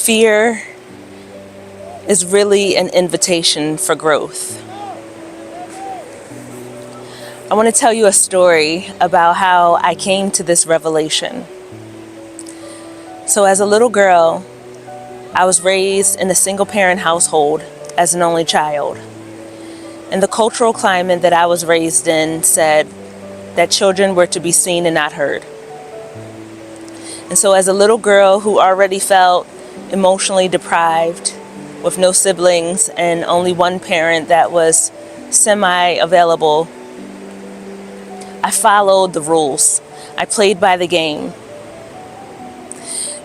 fear is really an invitation for growth. I want to tell you a story about how I came to this revelation. So as a little girl, I was raised in a single-parent household as an only child. And the cultural climate that I was raised in said that children were to be seen and not heard. And so as a little girl who already felt emotionally deprived, with no siblings and only one parent that was semi-available, I followed the rules. I played by the game.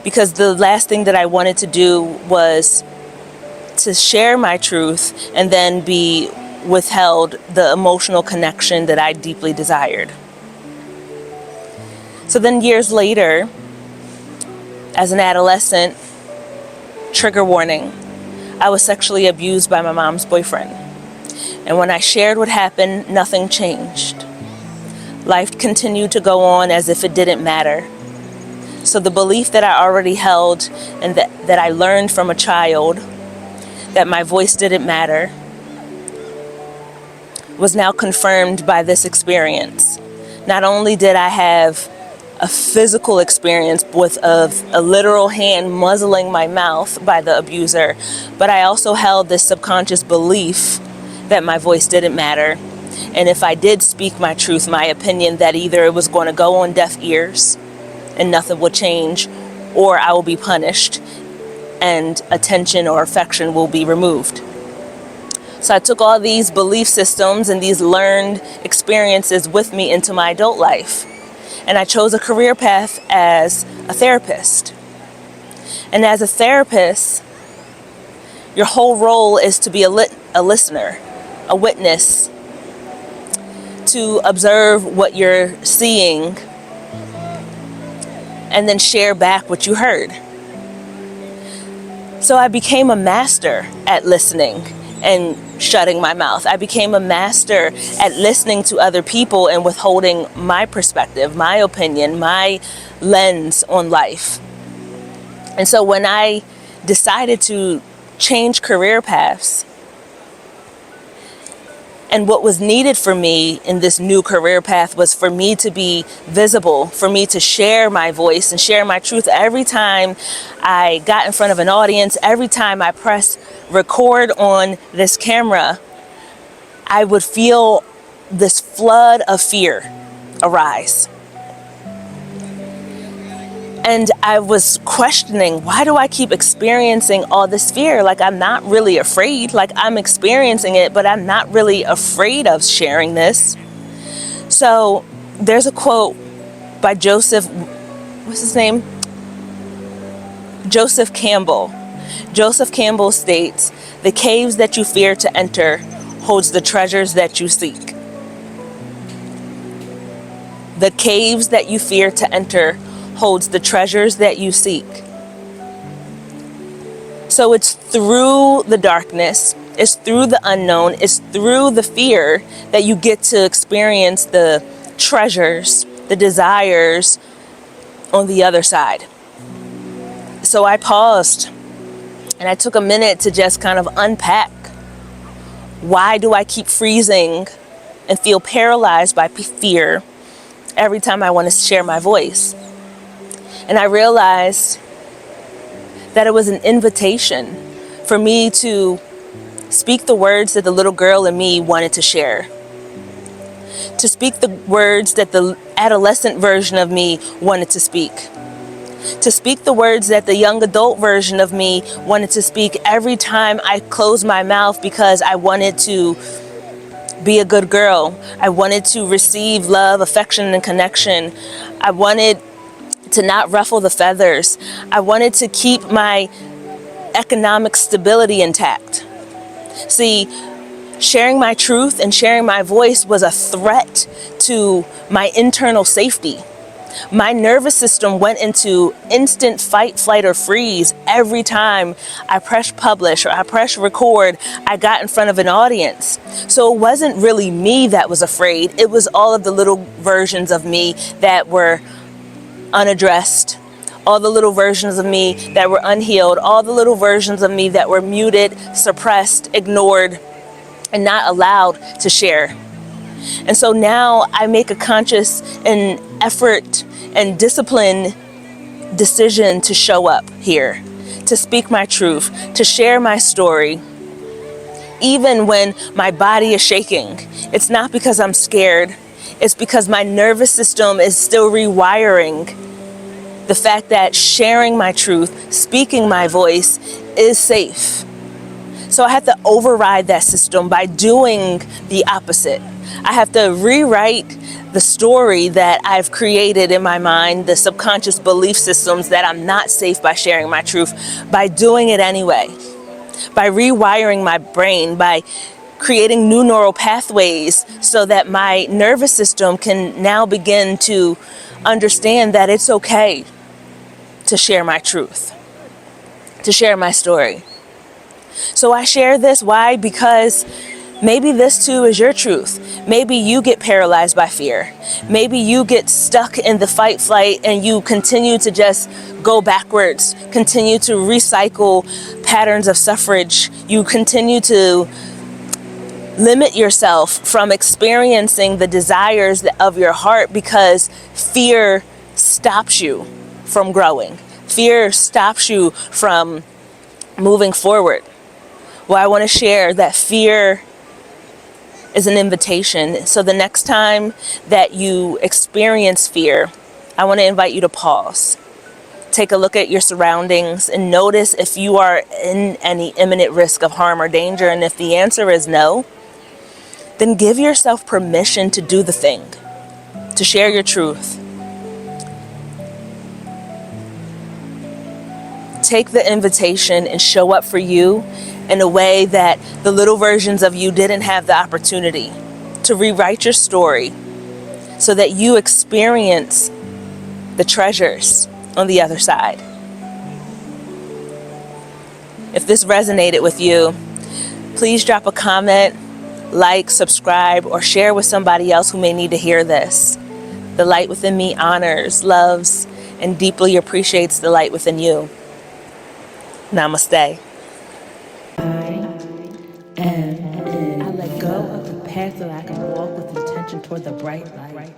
Because the last thing that I wanted to do was to share my truth and then be withheld the emotional connection that I deeply desired. So then years later, as an adolescent, trigger warning, I was sexually abused by my mom's boyfriend. And when I shared what happened, nothing changed. Life continued to go on as if it didn't matter. So the belief that I already held and that I learned from a child, that my voice didn't matter, was now confirmed by this experience. Not only did I have a physical experience with a literal hand muzzling my mouth by the abuser, but I also held this subconscious belief that my voice didn't matter. And if I did speak my truth, my opinion, that either it was going to go on deaf ears and nothing would change, or I will be punished and attention or affection will be removed. So I took all these belief systems and these learned experiences with me into my adult life. And I chose a career path as a therapist. And as a therapist, your whole role is to be a listener, a witness, to observe what you're seeing and then share back what you heard. So I became a master at listening and shutting my mouth. I became a master at listening to other people and withholding my perspective, my opinion, my lens on life. And so when I decided to change career paths, and what was needed for me in this new career path was for me to be visible, for me to share my voice and share my truth. Every time I got in front of an audience, every time I pressed record on this camera, I would feel this flood of fear arise. And I was questioning, why do I keep experiencing all this fear? Like, I'm not really afraid. Like, I'm experiencing it, but I'm not really afraid of sharing this. So there's a quote by Joseph Campbell. Joseph Campbell states, "The caves that you fear to enter holds the treasures that you seek." The caves that you fear to enter holds the treasures that you seek. So it's through the darkness, it's through the unknown, it's through the fear that you get to experience the treasures, the desires on the other side. So I paused and I took a minute to just kind of unpack. Why do I keep freezing and feel paralyzed by fear every time I want to share my voice? And I realized that it was an invitation for me to speak the words that the little girl in me wanted to share. To speak the words that the adolescent version of me wanted to speak. To speak the words that the young adult version of me wanted to speak every time I closed my mouth, because I wanted to be a good girl. I wanted to receive love, affection, and connection. I wanted to not ruffle the feathers. I wanted to keep my economic stability intact. See, sharing my truth and sharing my voice was a threat to my internal safety. My nervous system went into instant fight, flight, or freeze every time I pressed publish or I pressed record, I got in front of an audience. So it wasn't really me that was afraid. It was all of the little versions of me that were unaddressed, all the little versions of me that were unhealed, all the little versions of me that were muted, suppressed, ignored, and not allowed to share. And so now I make a conscious and effort and discipline decision to show up here, to speak my truth, to share my story, even when my body is shaking. It's not because I'm scared. It's because my nervous system is still rewiring the fact that sharing my truth, speaking my voice is safe. So I have to override that system by doing the opposite. I have to rewrite the story that I've created in my mind, the subconscious belief systems that I'm not safe by sharing my truth, by doing it anyway, by rewiring my brain, by creating new neural pathways so that my nervous system can now begin to understand that it's okay to share my truth, to share my story. So I share this. Why? Because maybe this too is your truth. Maybe you get paralyzed by fear. Maybe you get stuck in the fight flight and you continue to just go backwards, continue to recycle patterns of suffrage. You continue to limit yourself from experiencing the desires of your heart because fear stops you from growing. Fear stops you from moving forward. Well, I want to share that fear is an invitation. So the next time that you experience fear, I want to invite you to pause. Take a look at your surroundings and notice if you are in any imminent risk of harm or danger. And if the answer is no, then give yourself permission to do the thing, to share your truth. Take the invitation and show up for you in a way that the little versions of you didn't have the opportunity to rewrite your story so that you experience the treasures on the other side. If this resonated with you, please drop a comment, like, subscribe, or share with somebody else who may need to hear this. The light within me honors, loves, and deeply appreciates the light within you. Namaste. I let go of the path that I can walk with intention toward the bright light.